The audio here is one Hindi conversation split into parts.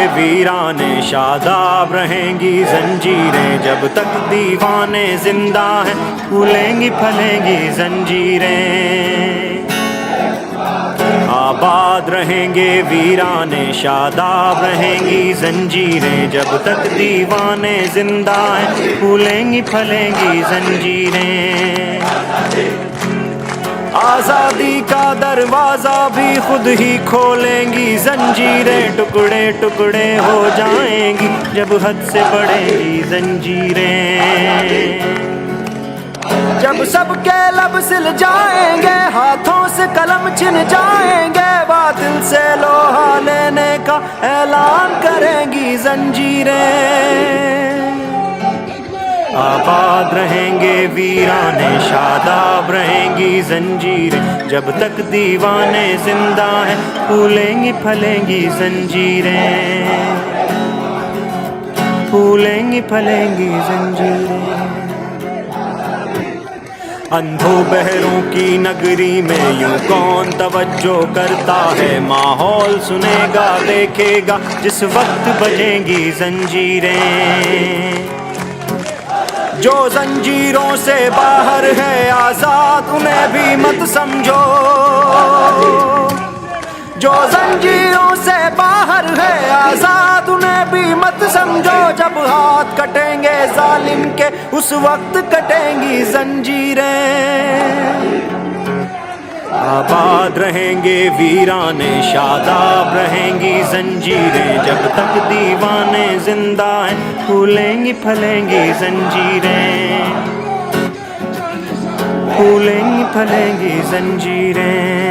वीराने शादाब रहेंगी जंजीरें, जब तक दीवाने जिंदा हैं फूलेंगी फलेंगी जंजीरें। आबाद रहेंगे वीराने शादाब रहेंगी जंजीरें, जब तक दीवाने जिंदा हैं फूलेंगी फलेंगी जंजीरें। आज़ादी का दरवाज़ा भी खुद ही खोलेंगी जंजीरें, टुकड़े टुकड़े हो जाएंगी जब हद से बढ़ेंगी जंजीरें। जब सबके लब सिल जाएंगे हाथों से कलम छिन जाएंगे, बातिल से लोहा लेने का ऐलान करेंगी जंजीरें। आबाद रहेंगे वीराने शादाब रहेंगी जंजीरें, जब तक दीवाने जिंदा हैं फूलेंगी फलेंगी जंजीरें, फूलेंगी फलेंगी जंजीरें। अंधों बहरों की नगरी में यूं कौन तवज्जो करता है, माहौल सुनेगा देखेगा जिस वक्त बजेंगी जंजीरें। जो जंजीरों से बाहर है आज़ाद उन्हें भी मत समझो, जो जंजीरों से बाहर है आज़ाद उन्हें भी मत समझो। जब हाथ कटेंगे जालिम के उस वक्त कटेंगी जंजीरें। आबाद रहेंगे वीराने शादाब रहेंगी जंजीरें, जब तक दीवाने जिंदा हैं फूलेंगी फलेंगी जंजीरें, फूलेंगी फलेंगी जंजीरें।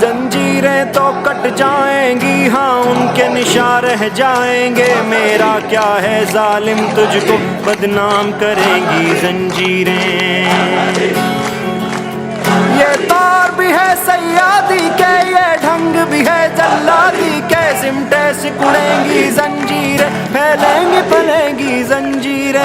जंजीरें तो कट जाएंगी हाँ उनके निशान रह जाएंगे, मेरा क्या है जालिम तुझको बदनाम करेंगी जंजीरें। ये तार भी है सयादी के, ये ढंग भी है जल्लादी के, सिमटे सिकुड़ेंगी जंजीरें फैलेंगी फलेंगी जंजीरें।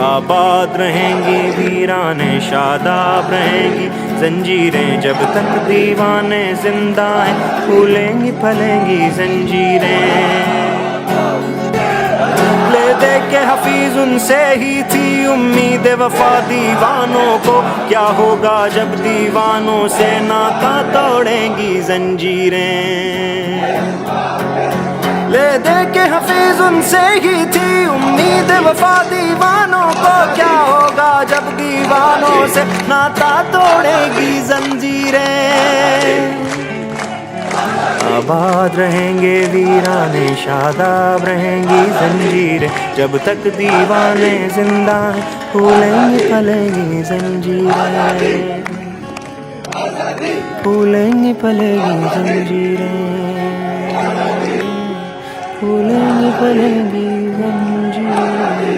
आबाद रहेंगी वीराने शादाब रहेंगी जंजीरें, जब तक दीवाने जिंदा हैं फूलेंगी फलेंगी जंजीरें। दे के हफीज उनसे ही थी उम्मीद वफा दीवानों को, क्या होगा जब दीवानों से नाता तोड़ेंगी जंजीरें। ले दे के हफीज उनसे ही थी उम्मीद वफा दीवानों को, क्या होगा जब दीवानों से नाता तोड़ेंगी जंजीरें। आबाद रहेंगे वीराने शादाब रहेंगी जंजीरें, जब तक दीवाने जिंदा हैं फूलेंगी फलेंगी जंजीरें, फूलेंगी फलेंगी जंजीरें, फूलेंगी फलेंगी जंजीरें।